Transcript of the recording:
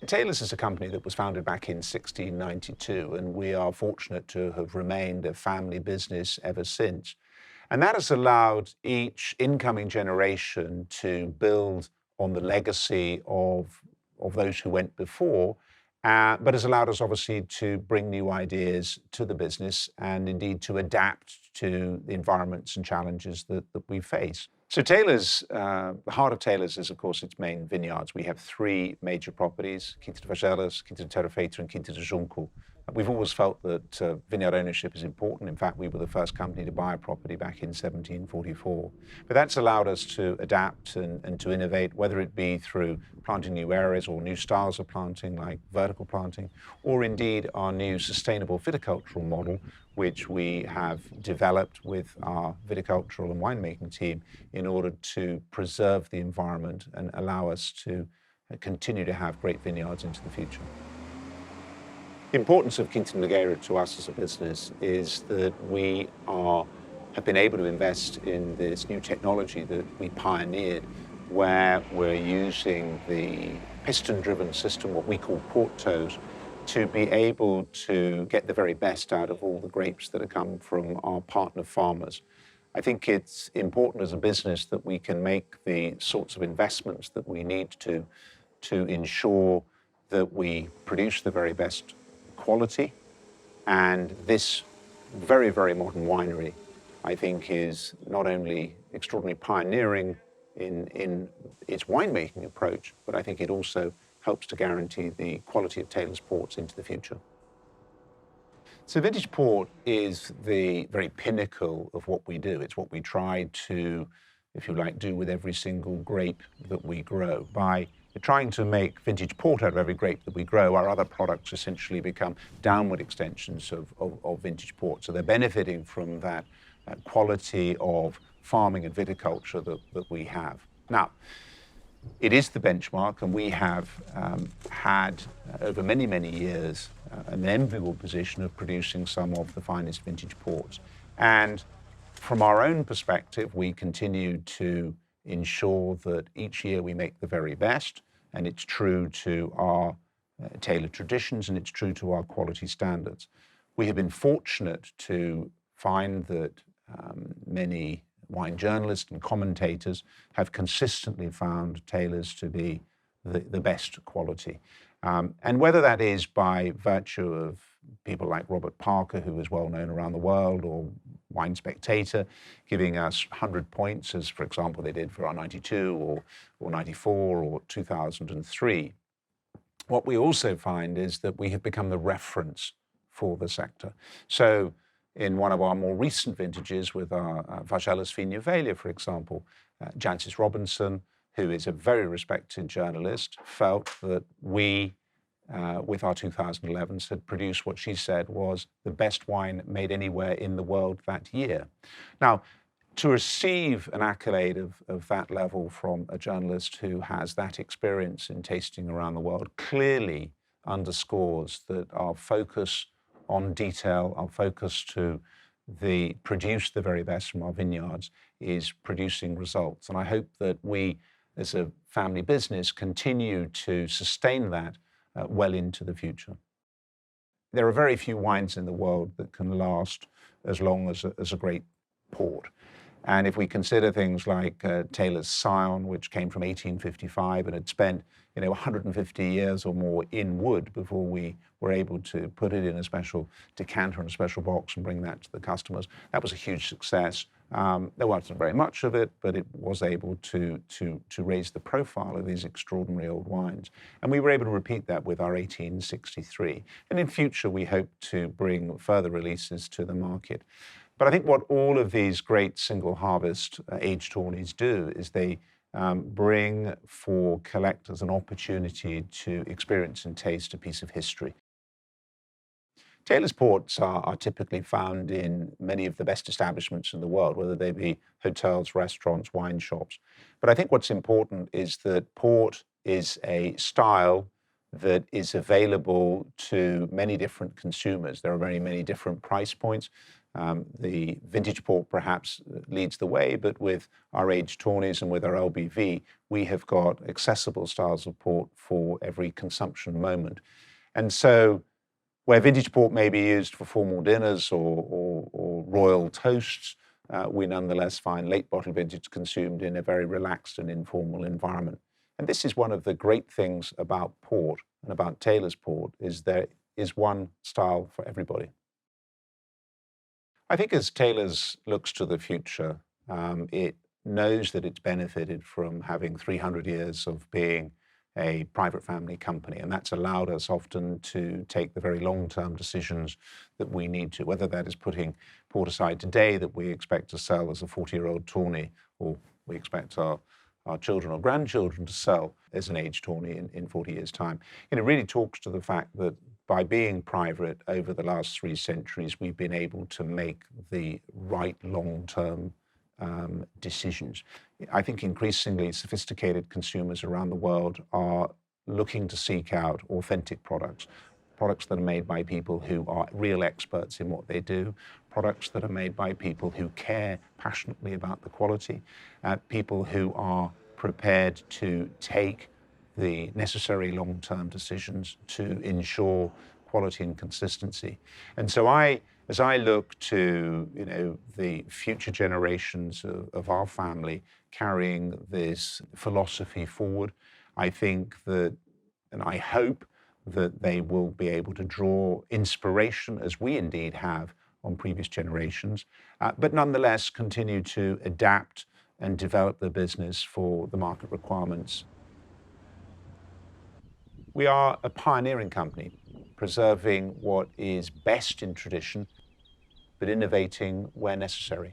Taylor's is a company that was founded back in 1692, and we are fortunate to have remained a family business ever since. And that has allowed each incoming generation to build on the legacy of those who went before, but has allowed us obviously to bring new ideas to the business and indeed to adapt to the environments and challenges that we face. So Taylor's, the heart of Taylor's is, of course, its main vineyards. We have three major properties: Quinta de Vagelas, Quinta de Terra Feita, and Quinta de Junco. We've always felt that vineyard ownership is important. In fact, we were the first company to buy a property back in 1744. But that's allowed us to adapt and to innovate, whether it be through planting new areas or new styles of planting, like vertical planting, or indeed our new sustainable viticultural model, which we have developed with our viticultural and winemaking team in order to preserve the environment and allow us to continue to have great vineyards into the future. The importance of Quinta Nogueira to us as a business is that we have been able to invest in this new technology that we pioneered, where we're using the piston-driven system, what we call portos, to be able to get the very best out of all the grapes that have come from our partner farmers. I think it's important as a business that we can make the sorts of investments that we need to ensure that we produce the very best quality. And this very, very modern winery, I think, is not only extraordinarily pioneering in its winemaking approach, but I think it also helps to guarantee the quality of Taylor's ports into the future. So vintage port is the very pinnacle of what we do. It's what we try to, if you like, do with every single grape that we grow. By trying to make vintage port out of every grape that we grow, our other products essentially become downward extensions of vintage port. So they're benefiting from that quality of farming and viticulture that we have. Now, it is the benchmark, and we have had, over many, many years, an enviable position of producing some of the finest vintage ports. And from our own perspective, we continue to ensure that each year we make the very best, and it's true to our Taylor traditions, and it's true to our quality standards. We have been fortunate to find that many wine journalists and commentators have consistently found Taylor's to be the best quality. And whether that is by virtue of people like Robert Parker, who is well known around the world, or Wine Spectator giving us 100 points, as for example they did for our 92 or 94 or 2003. What we also find is that we have become the reference for the sector. So in one of our more recent vintages with our Vagelas Vinha Velha, for example, Jancis Robinson, who is a very respected journalist, felt that we, with our 2011s, had produced what she said was the best wine made anywhere in the world that year. Now, to receive an accolade of that level from a journalist who has that experience in tasting around the world clearly underscores that our focus on detail, our focus to produce the very best from our vineyards is producing results. And I hope that we, as a family business, continue to sustain that well into the future. There are very few wines in the world that can last as long as a great port. And if we consider things like Taylor's Scion, which came from 1855 and had spent 150 years or more in wood before we were able to put it in a special decanter and a special box and bring that to the customers, that was a huge success. There wasn't very much of it, but it was able to raise the profile of these extraordinary old wines. And we were able to repeat that with our 1863. And in future, we hope to bring further releases to the market. But I think what all of these great single harvest aged tawnies do is they bring for collectors an opportunity to experience and taste a piece of history. Taylor's ports are typically found in many of the best establishments in the world, whether they be hotels, restaurants, wine shops. But I think what's important is that port is a style that is available to many different consumers. There are very many different price points. The vintage port perhaps leads the way, but with our aged tawnies and with our LBV, we have got accessible styles of port for every consumption moment. And so where vintage port may be used for formal dinners or royal toasts, we nonetheless find late bottle vintage consumed in a very relaxed and informal environment. And this is one of the great things about port and about Taylor's port, is there is one style for everybody. I think as Taylor's looks to the future, it knows that it's benefited from having 300 years of being a private family company, and that's allowed us often to take the very long-term decisions that we need to, whether that is putting port aside today that we expect to sell as a 40-year-old tawny, or we expect our children or grandchildren to sell as an aged tawny in 40 years' time. And it really talks to the fact that by being private over the last 3 centuries, we've been able to make the right long-term decisions. I think increasingly sophisticated consumers around the world are looking to seek out authentic products, products that are made by people who are real experts in what they do, products that are made by people who care passionately about the quality, people who are prepared to take the necessary long-term decisions to ensure quality and consistency. And so as I look to the future generations of our family carrying this philosophy forward, I think that, and I hope that they will be able to draw inspiration, as we indeed have on previous generations, but nonetheless continue to adapt and develop the business for the market requirements. We are a pioneering company, preserving what is best in tradition, but innovating where necessary.